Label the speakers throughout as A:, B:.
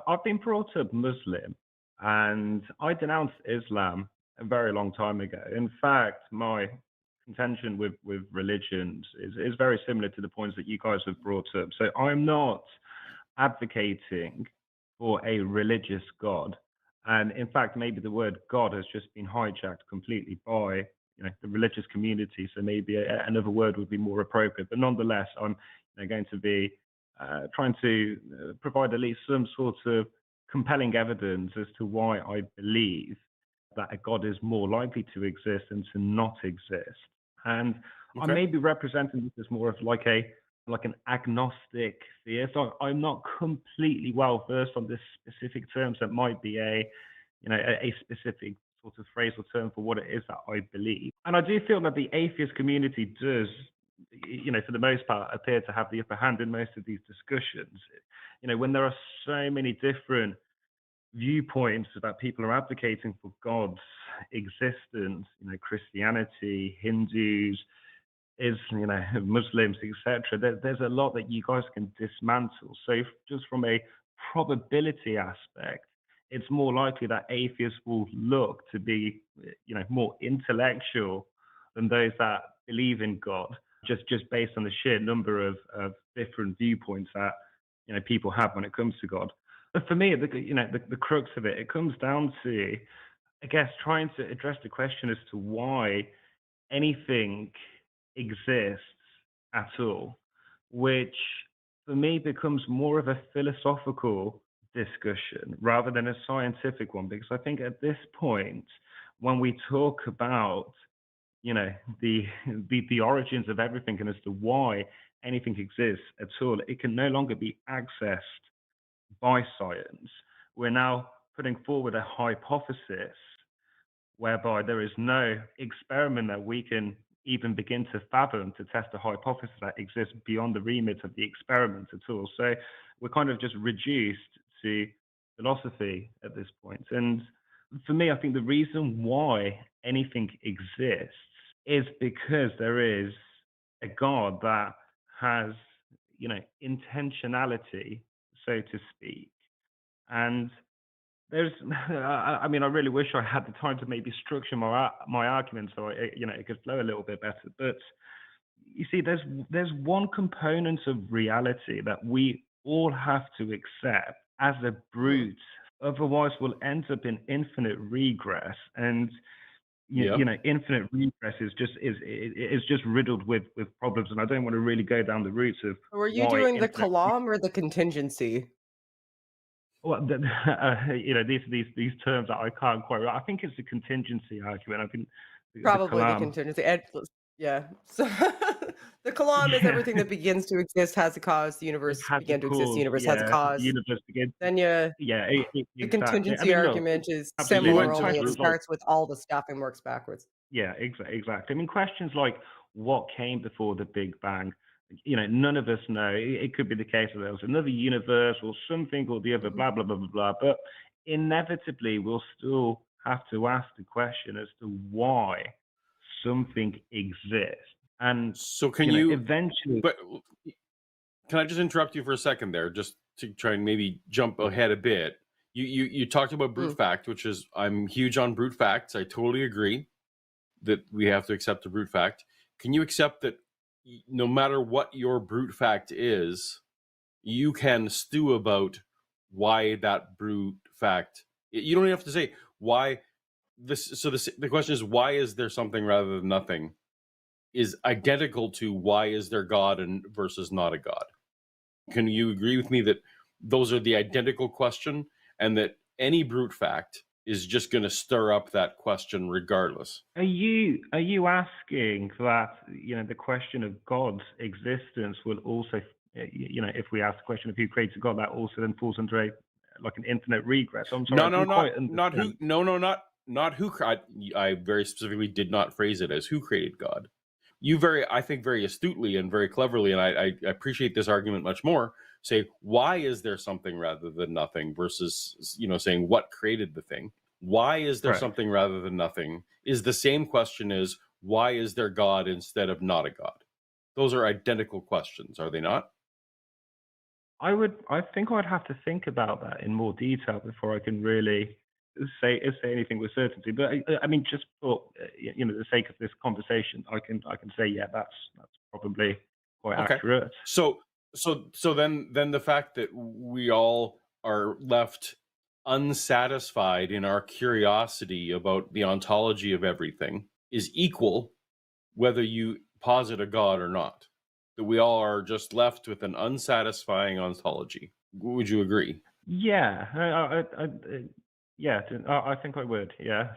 A: I've been brought up Muslim, and I denounced Islam a very long time ago. In fact, my contention with religions is very similar to the points that you guys have brought up. So I'm not advocating for a religious God. And in fact, maybe the word God has just been hijacked completely by the religious community. So maybe another word would be more appropriate. But nonetheless, I'm going to be trying to provide at least some sort of compelling evidence as to why I believe that a God is more likely to exist than to not exist. And I
B: Okay.
A: may be representing this as more of like an agnostic theist. I'm not completely well versed on this specific terms. That might be a specific sort of phrase or term for what it is that I believe. And I do feel that the atheist community does, for the most part, appear to have the upper hand in most of these discussions. When there are so many different viewpoints that people are advocating for God's existence, Christianity, Hindus, is Muslims, etc. There's a lot that you guys can dismantle. So just from a probability aspect, it's more likely that atheists will look to be more intellectual than those that believe in God, just based on the sheer number of different viewpoints that people have when it comes to God. But for me, the crux of it comes down to, I guess, trying to address the question as to why anything exists at all, which for me becomes more of a philosophical discussion rather than a scientific one. Because I think at this point, when we talk about, you know, the the origins of everything and as to why anything exists at all, it can no longer be accessed by science. We're now putting forward a hypothesis whereby there is no experiment that we can even begin to fathom to test a hypothesis that exists beyond the remit of the experiment at all. So we're kind of just reduced to philosophy at this point. And for me, I think the reason why anything exists is because there is a God that has, intentionality, so to speak. And there's, I mean, I really wish I had the time to maybe structure my argument so it could flow a little bit better. But you see, there's one component of reality that we all have to accept as a
B: Hmm.
A: brute. Otherwise, we'll end up in infinite regress, and
B: Yeah.
A: infinite regress is just riddled with problems. And I don't want to really go down the routes of
C: So are you
A: why
C: doing the
A: infinite.
C: kalam or the contingency?
A: Well, these terms that I can't quite. I think it's a contingency argument. I think the
C: Probably the
A: Kalam.
C: contingency. Yeah. So the kalam is
A: Yeah,
C: everything that begins to exist has a cause. The
A: it
C: universe
A: has a
C: began to exist. The
A: cause.
C: universe has a
A: Yeah, the
C: cause.
A: universe begins.
C: Then you
A: Yeah,
C: the
A: exactly. I
C: contingency
A: mean, look,
C: argument is
B: So you
A: absolutely. I
C: similar,
A: mean,
B: went to
C: only it
A: questions like,
B: brute.
C: starts with all the stuff and works backwards.
A: yeah, exactly. I mean, questions like what came before the Big Bang. None of us know. It could be the case that there was another universe or something or the other.
C: Mhm.
A: Blah blah blah blah blah. But inevitably, we'll still have to ask the question as to why something exists. And
B: So can you?
A: eventually,
B: But can I just interrupt you for a second there, just to try and maybe jump ahead a bit? You talked about brute
C: Mm.
B: fact, which is I'm huge on brute facts. I totally agree that we have to accept a brute fact. Can you accept that no matter what your brute fact is, you can stew about why that brute fact? You don't even have to say why this. So the question is, why is there something rather than nothing? Is identical to why is there God and versus not a God? Can you agree with me that those are the identical question and that any brute fact is just going to stir up that question regardless?
A: are you asking that the question of God's existence will also, if we ask the question of who created God, that also then falls under a like an infinite regress? I'm sorry,
B: No,
A: I
B: no,
A: didn't
B: not
A: quite
B: not who.
A: understand.
B: No, no, not who. I very specifically did not phrase it as who created God. You I think, very astutely and very cleverly, and I appreciate this argument much more. Say why is there something rather than nothing versus saying what created the thing. Why is there
A: Correct.
B: something rather than nothing is the same question as why is there God instead of not a God. Those are identical questions, are they not?
A: I think I'd have to think about that in more detail before I can really say anything with certainty. But I mean, just for the sake of this conversation, I can say yeah, that's probably quite
B: Okay.
A: accurate.
B: So then the fact that we all are left unsatisfied in our curiosity about the ontology of everything is equal whether you posit a god or not. That we all are just left with an unsatisfying ontology. Would you agree?
A: Yeah, yeah, I think I would. Yes.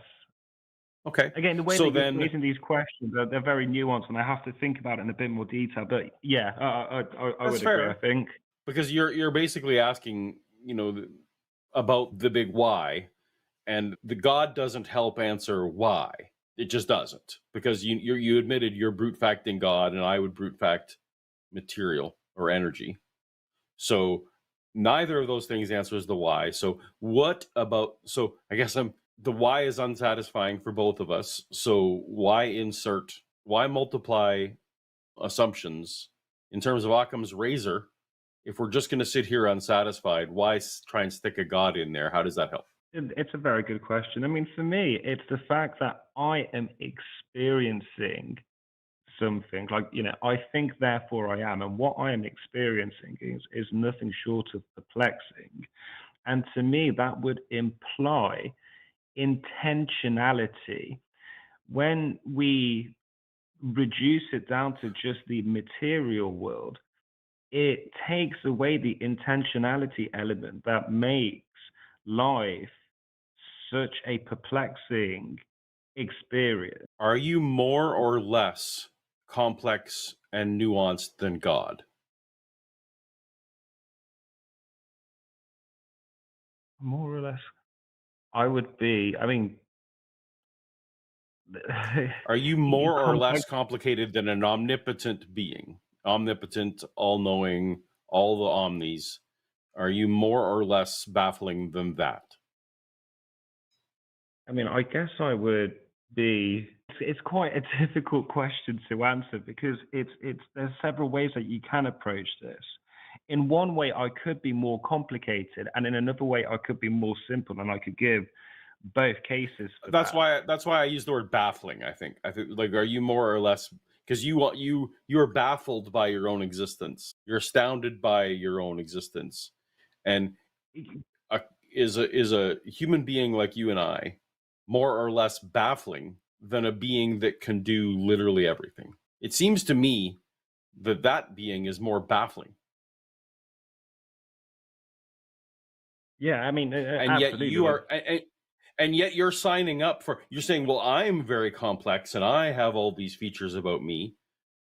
B: Okay.
A: Again, the way
B: So
A: that you're
B: then
A: phrasing these questions, they're very nuanced, and I have to think about it in a bit more detail. But yeah, I
B: that's
A: would agree. I
B: fair,
A: think.
B: because you're basically asking, about the big why, and the God doesn't help answer why. It just doesn't, because you admitted you're brute facting God, and I would brute fact material or energy. So neither of those things answers the why. So what about? So I guess the why is unsatisfying for both of us. So why multiply assumptions in terms of Occam's razor? If we're just going to sit here unsatisfied, why try and stick a God in there? How does that help?
A: It's a very good question. I mean, for me, it's the fact that I am experiencing something like, I think, therefore I am. And what I am experiencing is nothing short of perplexing. And to me, that would imply intentionality. When we reduce it down to just the material world, it takes away the intentionality element that makes life such a perplexing experience.
B: Are you more or less complex and nuanced than God?
A: More or less, I would be. I mean,
B: Are you more or less
A: complex.
B: complicated than an omnipotent being? Omnipotent, all-knowing, all the omnis. Are you more or less baffling than that?
A: I mean, I guess I would be. It's quite a difficult question to answer because there's several ways that you can approach this. In one way, I could be more complicated, and in another way, I could be more simple, and I could give both cases for
B: That's
A: that.
B: why I use the word baffling. I think like, are you more or less, because you are baffled by your own existence. You're astounded by your own existence, and a, is a human being like you and I more or less baffling than a being that can do literally everything? It seems to me that being is more baffling,
A: Yeah, I mean,
B: and yet you
A: absolutely.
B: are. And yet you're signing up for, you're saying, well, I'm very complex and I have all these features about me.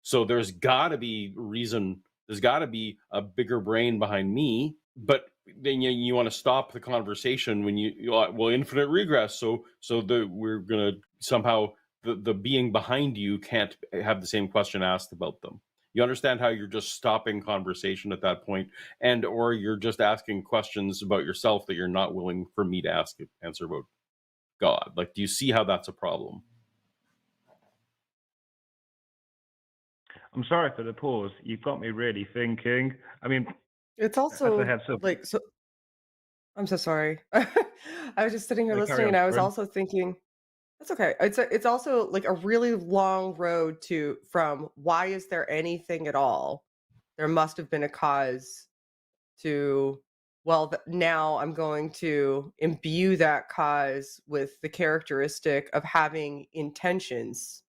B: So there's got to be reason, there's got to be a bigger brain behind me. But then you want to stop the conversation when well, infinite regress. So we're going to somehow, the being behind you can't have the same question asked about them. You understand how you're just stopping conversation at that point, and or you're just asking questions about yourself that you're not willing for me to answer about God. Like, do you see how that's a problem?
A: I'm sorry for the pause. You've got me really thinking. I mean,
C: It's
A: as a
C: also
A: heads up,
C: like so. I'm so sorry. I was just sitting here
A: carry
C: listening,
A: on,
C: and I was
A: sorry.
C: also thinking, that's okay. It's also like a really long road to from why is there anything at all? There must have been a cause to, well, now I'm going to imbue that cause with the characteristic of having intentions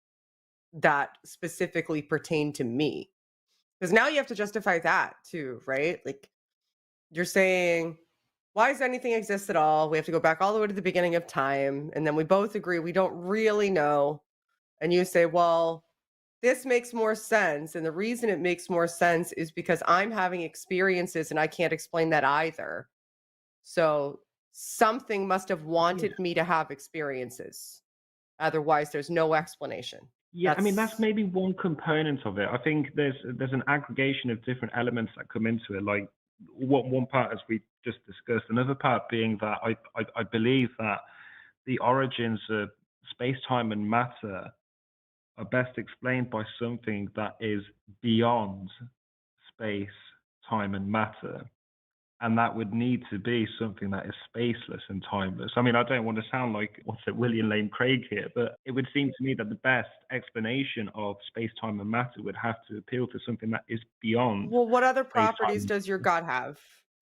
C: that specifically pertain to me. Because now you have to justify that too, right? Like you're saying, why does anything exist at all? We have to go back all the way to the beginning of time. And then we both agree we don't really know. And you say, well, this makes more sense. And the reason it makes more sense is because I'm having experiences and I can't explain that either. So something must have
A: Yeah.
C: wanted me to have experiences. Otherwise, there's no explanation.
A: Yeah, I mean that's
C: That's
A: maybe one component of it. I think there's an aggregation of different elements that come into it. Like what one part, as we just discussed, another part being that I believe that the origins of space, time, and matter are best explained by something that is beyond space, time, and matter. and that would need to be something that is spaceless and timeless. I mean, I don't want to sound like what's it, William Lane Craig here, but it would seem to me that the best explanation of space, time, and matter would have to appeal to something that is beyond
C: Well, what other
A: space,
C: properties
A: time.
C: does your God have?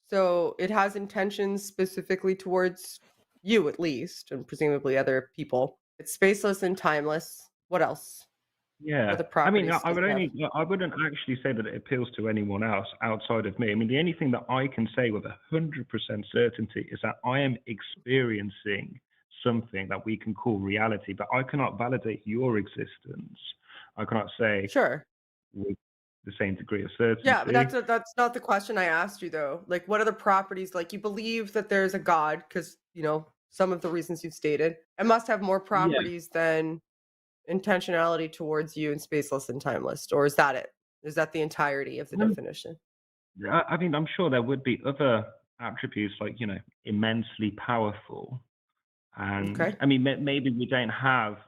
C: So it has intentions specifically towards you, at least, and presumably other people. It's spaceless and timeless. What else? What
A: Yeah,
C: other
A: I mean,
C: properties
A: I
C: does
A: would
C: it have?
A: only, I wouldn't actually say that it appeals to anyone else outside of me. I mean, the only thing that I can say with 100% certainty is that I am experiencing something that we can call reality, but I cannot validate your existence. I cannot say
C: Sure.
A: with the same degree of
C: Yeah, but
A: certainty.
C: that's not the question I asked you though. Like what other properties like you believe that there's a God because, some of the reasons you've stated. It must have more
A: Yeah,
C: properties than intentionality towards you and spaceless and timeless, or is that it? Is that the entirety of the
A: um,
C: definition?
A: I mean, I'm sure there would be other attributes like, immensely powerful. And
C: Okay.
A: I mean, maybe we don't have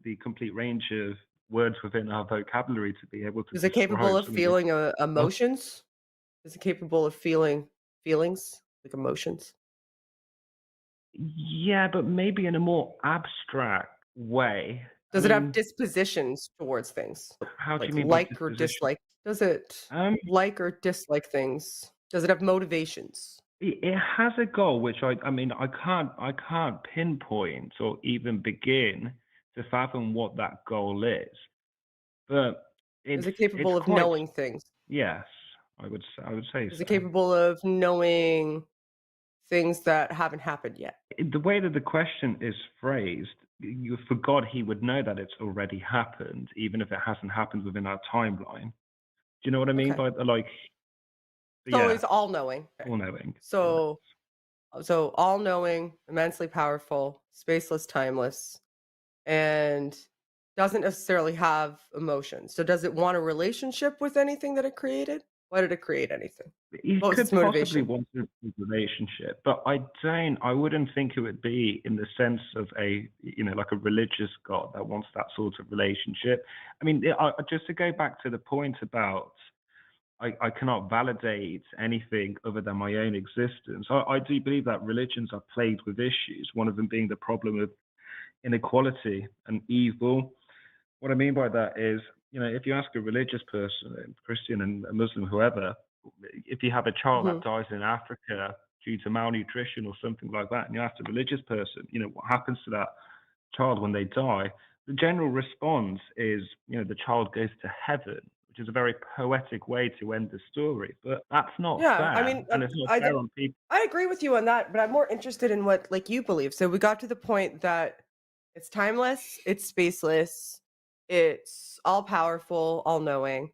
A: the complete range of words within our vocabulary to be able to
C: Is it capable
A: describe
C: of
A: some of these
C: feeling,
A: stuff.
C: emotions? Is it capable of feeling feelings, like emotions?
A: Yeah, but maybe in a more abstract way. I
C: Does it have
A: mean,
C: dispositions towards things?
A: how do you
C: Like
A: mean by
C: like or
A: disposition?
C: dislike? Does it
A: Um,
C: like or dislike things? Does it have motivations?
A: it has a goal which I mean, I can't pinpoint or even begin to fathom what that goal is. But
C: Is
A: it's
C: it
A: it's
C: capable of
A: quite,
C: knowing things?
A: yes, I would say
C: Is it
A: so.
C: capable of knowing things that haven't happened yet?
A: The way that the question is phrased, for God, He would know that it's already happened, even if it hasn't happened within our timeline. Do you know what I mean
C: Okay.
A: by like?
C: So
A: Yeah,
C: it's all knowing. Okay.
A: all knowing. Correct.
C: So all knowing, immensely powerful, spaceless, timeless, and doesn't necessarily have emotions. So does it want a relationship with anything that it created? Why did it create anything?
A: He
C: What was its
A: could possibly
C: motivation?
A: want a relationship, but I wouldn't think it would be in the sense of like a religious God that wants that sort of relationship. I mean, just to go back to the point about I cannot validate anything other than my own existence. I do believe that religions are plagued with issues, one of them being the problem of inequality and evil. What I mean by that is, if you ask a religious person, a Christian and a Muslim, whoever, if you have a child
C: Mhm.
A: that dies in Africa due to malnutrition or something like that, and you ask a religious person, what happens to that child when they die, the general response is, the child goes to heaven, which is a very poetic way to end the story. But that's not
C: Yeah, I
A: fair,
C: mean,
A: and it's not
C: I
A: fair on people.
C: I agree with you on that, but I'm more interested in what like you believe. So we got to the point that it's timeless, it's spaceless, it's all powerful, all knowing,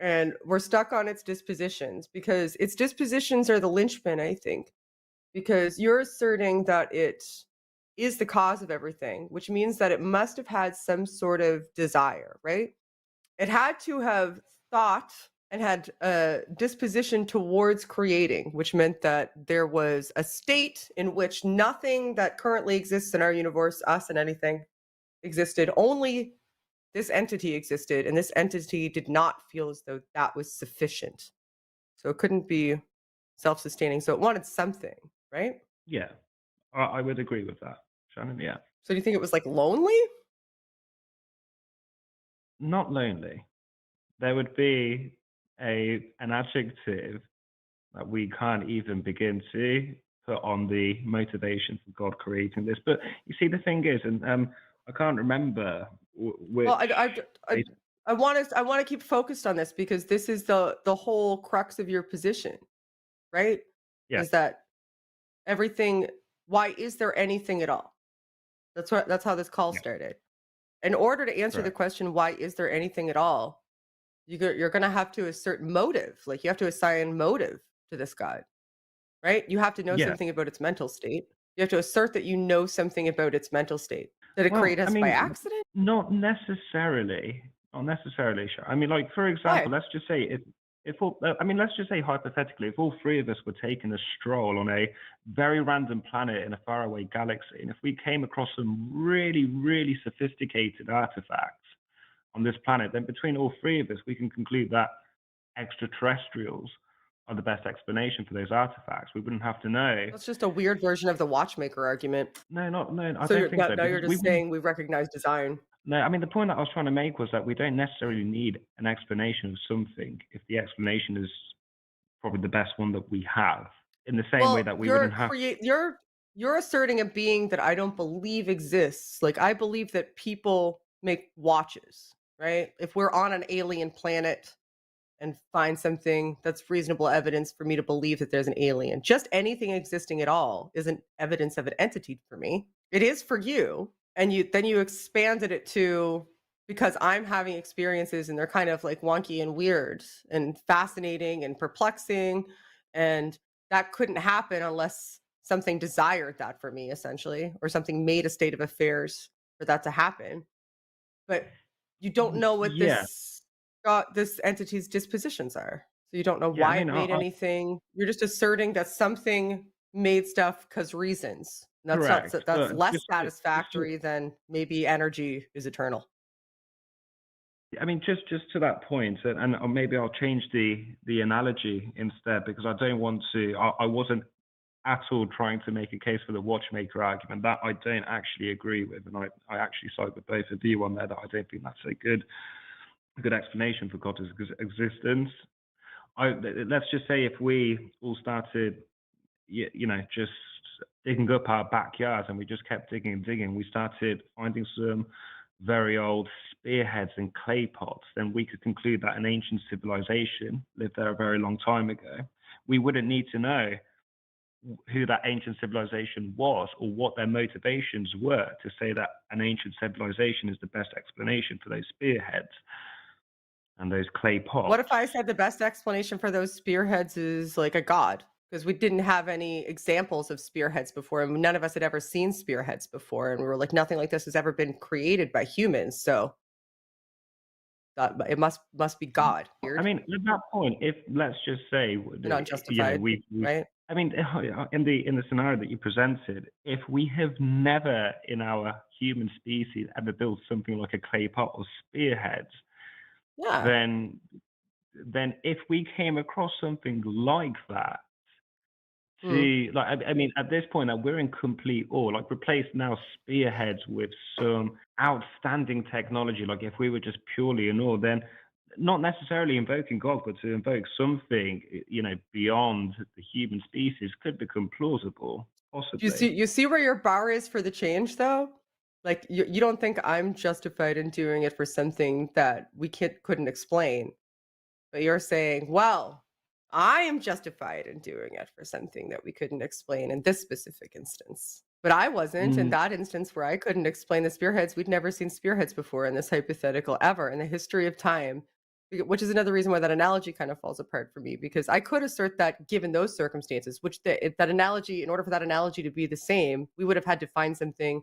C: and we're stuck on its dispositions because its dispositions are the linchpin, I think, because you're asserting that it is the cause of everything, which means that it must have had some sort of desire, right? It had to have thought and had a disposition towards creating, which meant that there was a state in which nothing that currently exists in our universe, us and anything, existed. Only this entity existed, and this entity did not feel as though that was sufficient. So it couldn't be self sustaining. So it wanted something, right?
A: Yeah, I would agree with that, Shannon. Yeah,
C: So do you think it was like lonely?
A: not lonely. There would be an adjective that we can't even begin to put on the motivation for God creating this. But you see, the thing is, and I can't remember
C: Well,
A: which.
C: I want to keep focused on this because this is the whole crux of your position, right?
A: Yeah,
C: Is that everything why is there anything at all? That's how this call
A: yeah,
C: started. In order to answer the
A: correct.
C: question why is there anything at all, you're going to have to assert motive. Like you have to assign motive to this God, right? You have to know
A: Yeah.
C: something about its mental state. You have to assert that you know something about its mental state. Did it create
A: Well, I
C: us by
A: mean,
C: accident?
A: not necessarily. Not necessarily, sure. I mean, like for example,
C: Why?
A: let's just say if all, I mean, let's just say hypothetically, if all three of us were taking a stroll on a very random planet in a faraway galaxy, and if we came across some really, really sophisticated artifacts on this planet, then between all three of us, we can conclude that extraterrestrials are the best explanation for those artifacts. We wouldn't have to know.
C: That's just a weird version of the watchmaker argument.
A: No, I
C: So
A: don't
C: you're
A: think
C: now,
A: so
C: now
A: because
C: you're
A: we
C: just
A: wouldn't.
C: saying we recognize design.
A: No, I mean the point that I was trying to make was that we don't necessarily need an explanation of something if the explanation is probably the best one that we have. In the same way
C: Well,
A: that we wouldn't have.
C: you're asserting a being that I don't believe exists. Like I believe that people make watches, right? If we're on an alien planet and find something that's reasonable evidence for me to believe that there's an alien, just anything existing at all isn't evidence of an entity for me. It is for you. And you expanded it to because I'm having experiences and they're kind of like wonky and weird and fascinating and perplexing. And that couldn't happen unless something desired that for me, essentially, or something made a state of affairs for that to happen. But you don't know what
A: Yeah,
C: this entity's dispositions are. So you don't know
A: yeah. I
C: why
A: mean,
C: it made anything. You're just asserting that something made stuff because reasons.
A: correct.
C: That's
A: But
C: less
A: just
C: satisfactory than maybe energy is eternal.
A: I mean, just to that point, and maybe I'll change the analogy instead because I don't want to. I wasn't at all trying to make a case for the watchmaker argument. That I don't actually agree with, and I actually side with both of you on there. That I don't think that's a good explanation for God's existence. Let's just say if we all started, just digging up our backyards and we just kept digging and digging, we started finding some very old spearheads and clay pots, then we could conclude that an ancient civilization lived there a very long time ago. We wouldn't need to know who that ancient civilization was or what their motivations were to say that an ancient civilization is the best explanation for those spearheads and those clay
C: What
A: pots.
C: if I said the best explanation for those spearheads is like a god? Because we didn't have any examples of spearheads before, and none of us had ever seen spearheads before, and we were like, nothing like this has ever been created by humans. So that it must be God.
A: I
C: Weird
A: mean, at that point, if let's just say,
C: and unjustified,
A: we
C: right?
A: I mean, in the scenario that you presented, if we have never in our human species ever built something like a clay pot or spearheads,
C: Yeah.
A: then if we came across something like that,
C: Mm.
A: to like I mean at this point that we're in complete awe, like replace now spearheads with some outstanding technology, like if we were just purely in awe, then not necessarily invoking God but to invoke something beyond the human species could become plausible, possibly.
C: You see where your bar is for the change, though. Like you don't think I'm justified in doing it for something that we couldn't explain. But you're saying, well, I am justified in doing it for something that we couldn't explain in this specific instance. But I wasn't in
A: Mm,
C: that instance where I couldn't explain the spearheads. We'd never seen spearheads before in this hypothetical ever in the history of time, which is another reason why that analogy kind of falls apart for me, because I could assert that given those circumstances, which that analogy, in order for that analogy to be the same, we would have had to find something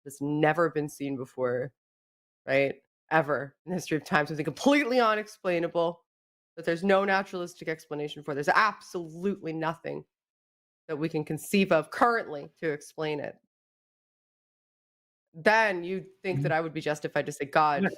C: that's never been seen before, right? Ever in the history of time, something completely unexplainable that there's no naturalistic explanation for. There's absolutely nothing that we can conceive of currently to explain it. Then you'd think that
A: mm.
C: I would be justified to say God
A: Yeah,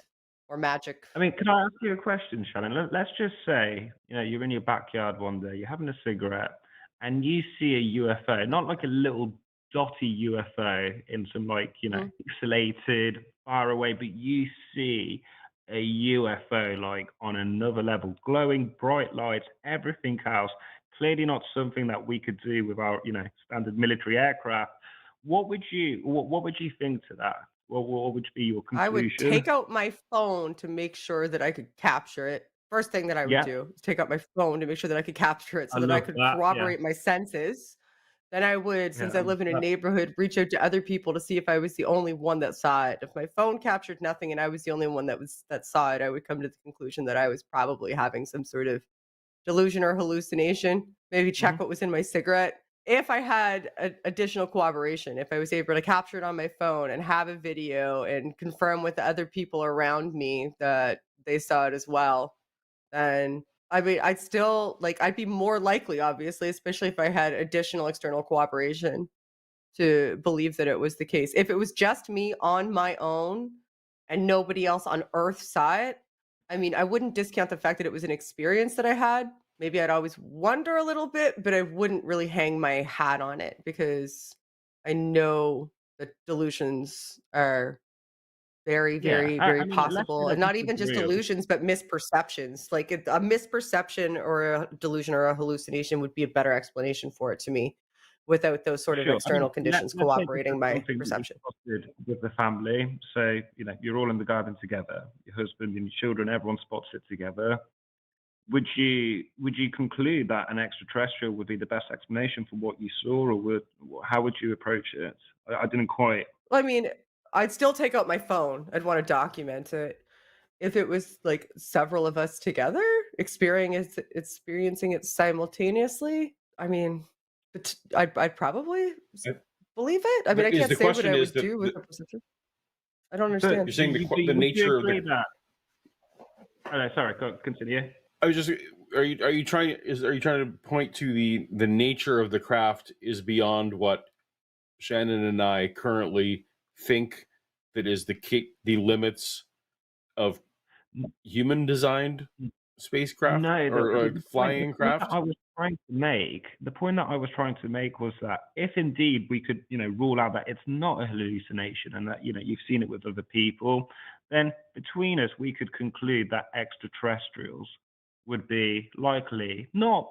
C: or magic.
A: I mean, can I ask you a question, Shannon? Let's just say, you're in your backyard one day, you're having a cigarette, and you see a UFO, not like a little dotty UFO in some
C: Mhm.
A: pixelated, far away, but you see a UFO like on another level, glowing bright lights, everything else. Clearly not something that we could do with our, standard military aircraft. What would you think to that? What would be your
C: I would take
A: conclusion?
C: out my phone to make sure that I could capture it. First thing that I would
A: Yeah,
C: do is take out my phone to make sure that I could capture it
A: I
C: so that I
A: love
C: could
A: that. Yeah.
C: corroborate my senses. Then I would,
A: Yeah,
C: since
A: I
C: I
A: love
C: live in a
A: that.
C: neighborhood, reach out to other people to see if I was the only one that saw it. If my phone captured nothing and I was the only one that saw it, I would come to the conclusion that I was probably having some sort of delusion or hallucination. Maybe check
A: Mhm.
C: what was in my cigarette. If I had additional corroboration, if I was able to capture it on my phone and have a video and confirm with the other people around me that they saw it as well, then I mean, I'd still like, I'd be more likely, obviously, especially if I had additional external cooperation to believe that it was the case. If it was just me on my own and nobody else on Earth saw it, I mean, I wouldn't discount the fact that it was an experience that I had, maybe I'd always wonder a little bit, but I wouldn't really hang my hat on it because I know that delusions are very,
A: Yeah,
C: very,
A: I
C: very
A: mean, let's say
C: possible,
A: that
C: and
A: we
C: not even just
A: agree on.
C: delusions, but misperceptions. Like a misperception or a delusion or a hallucination would be a better explanation for it to me, without those sort of
A: Sure. I
C: external
A: mean,
C: conditions
A: let's say this is
C: cooperating my
A: something that you
C: perception.
A: spotted with the family. So, you're all in the garden together, your husband and your children, everyone spots it together. Would you conclude that an extraterrestrial would be the best explanation for what you saw, or how would you approach it? I didn't quite.
C: Well, I mean, I'd still take out my phone. I'd want to document it. If it was like several of us together experiencing it simultaneously, I mean, I'd probably
B: Uh,
C: believe it. I mean,
B: But
C: I
B: is
C: can't
B: the
C: say what
B: question
C: I
B: is
C: would
B: that
C: do with the perception. I don't
A: But
C: understand.
B: you're saying the
A: would you
B: nature of the
A: agree that? Oh, no, sorry, continue.
B: I was just are you trying to point to the nature of the craft is beyond what Shannon and I currently think that is the limits of human designed spacecraft
A: No,
B: or like
A: the
B: flying
A: point that
B: craft?
A: I was trying to make, was that if indeed we could, rule out that it's not a hallucination and that, you've seen it with other people, then between us we could conclude that extraterrestrials would be likely not.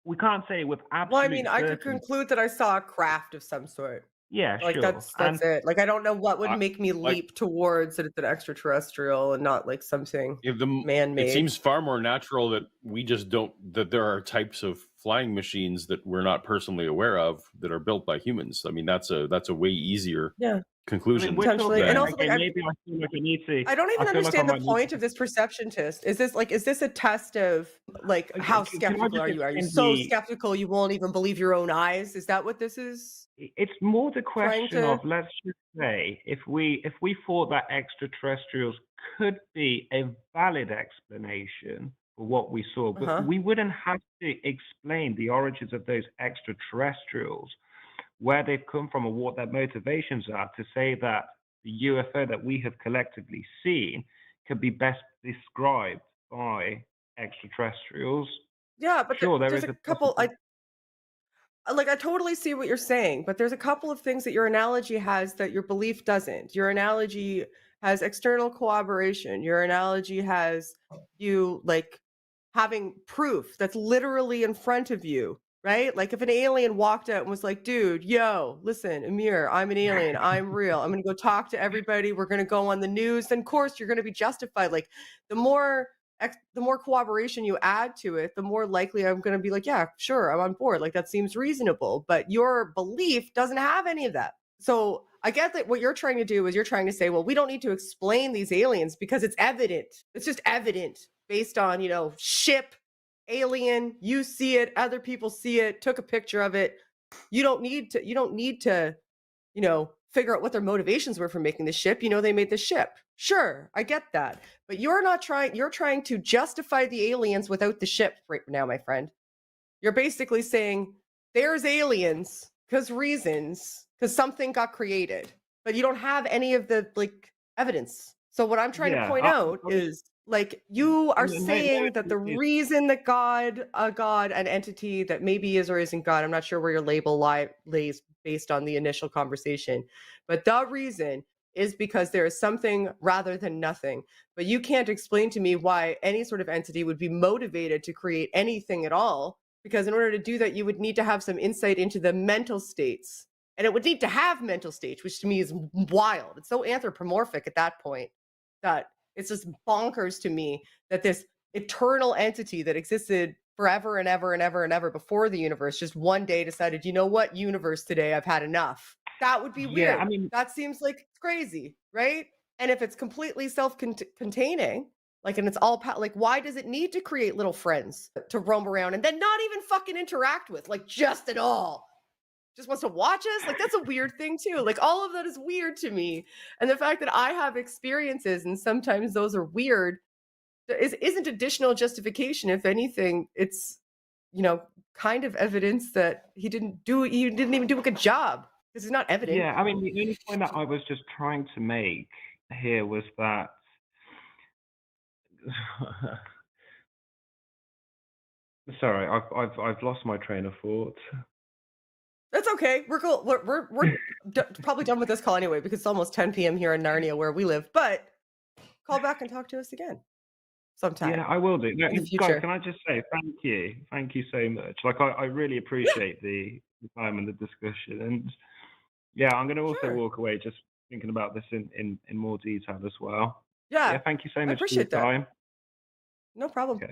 A: We can't say with
C: Well, I
A: absolute
C: mean, I could
A: certainty.
C: conclude that I saw a craft of some sort.
A: Yeah,
C: Like
A: sure.
C: that's
A: And
C: it. Like I don't know what would
B: I,
C: make me
B: like
C: leap towards that it's an extraterrestrial and not like something
B: if the it
C: man-made.
B: seems far more natural that we just don't that there are types of flying machines that we're not personally aware of that are built by humans. I mean, that's a way easier
C: Yeah,
A: I mean,
B: conclusion
A: we're
C: potentially. And
B: than
C: also
A: okay,
C: like
A: maybe I feel like
C: I don't
A: I
C: even
A: feel like I
C: understand the
A: might need
C: point of this perception test. Is this a test of like
A: okay,
C: how
A: can I
C: skeptical
A: just
C: are you? Are you
A: explain
C: so skeptical you won't even believe your own eyes? Is that what this is
A: it's more the
C: trying
A: question of,
C: to
A: let's just say, if we thought that extraterrestrials could be a valid explanation for what we saw, but
C: Uh-huh.
A: we wouldn't have to explain the origins of those extraterrestrials, where they've come from, or what their motivations are, to say that the UFO that we have collectively seen could be best described by extraterrestrials.
C: Yeah, but
A: Sure, there
C: there's
A: is
C: a
A: a
C: couple
A: possibility.
C: like I totally see what you're saying, but there's a couple of things that your analogy has that your belief doesn't. Your analogy has external corroboration. Your analogy has you like having proof that's literally in front of you, right? Like if an alien walked out and was like, dude, yo, listen, Amir, I'm an alien. I'm real. I'm going to go talk to everybody. We're going to go on the news. Then, of course, you're going to be justified. Like the more the more cooperation you add to it, the more likely I'm going to be like, yeah, sure, I'm on board. Like that seems reasonable. But your belief doesn't have any of that. So I get that what you're trying to do is you're trying to say, well, we don't need to explain these aliens because it's evident. It's just evident based on, ship, alien, you see it, other people see it, took a picture of it. You don't need to figure out what their motivations were for making the ship. They made the ship. Sure, I get that. But you're trying to justify the aliens without the ship right now, my friend. You're basically saying there's aliens because something got created, but you don't have any of the like evidence. So what I'm trying to
A: Yeah,
C: point out
A: I was.
C: is like you are
A: No, no,
C: saying that the reason that God, an entity that maybe is or isn't God, I'm not sure where your label lays based on the initial conversation, but the reason is because there is something rather than nothing. But you can't explain to me why any sort of entity would be motivated to create anything at all, because in order to do that, you would need to have some insight into the mental states. And it would need to have mental states, which to me is wild. It's so anthropomorphic at that point that it's just bonkers to me that this eternal entity that existed forever and ever and ever and ever before the universe just one day decided, you know what, universe, today I've had enough. That would be
A: yeah, I
C: weird.
A: mean,
C: That seems like crazy, right? And if it's completely self-containing, like, and it's all like, why does it need to create little friends to roam around and then not even fucking interact with, like, just at all? Just wants to watch us? Like, that's a weird thing too. Like, all of that is weird to me. And the fact that I have experiences and sometimes those are weird isn't additional justification. If anything, it's, kind of evidence that he didn't even do a good job because he's not evident.
A: yeah, I mean, the only point that I was just trying to make here was that Sorry, I've lost my train of thought.
C: That's okay. We're cool. We're probably done with this call anyway because it's almost 10 p.m. here in Narnia where we live. But call back and talk to us again
A: Yeah,
C: sometime
A: I will do. No,
C: in the
A: guys,
C: future.
A: can I just say thank you? Thank you so much. Like, I really
C: Yeah,
A: appreciate the time and the discussion. And yeah, I'm going to also
C: sure.
A: walk away just thinking about this in more detail as well. Yeah,
C: Yeah,
A: thank you so
C: I
A: much for your
C: appreciate that.
A: time.
C: No problem.
A: Okay.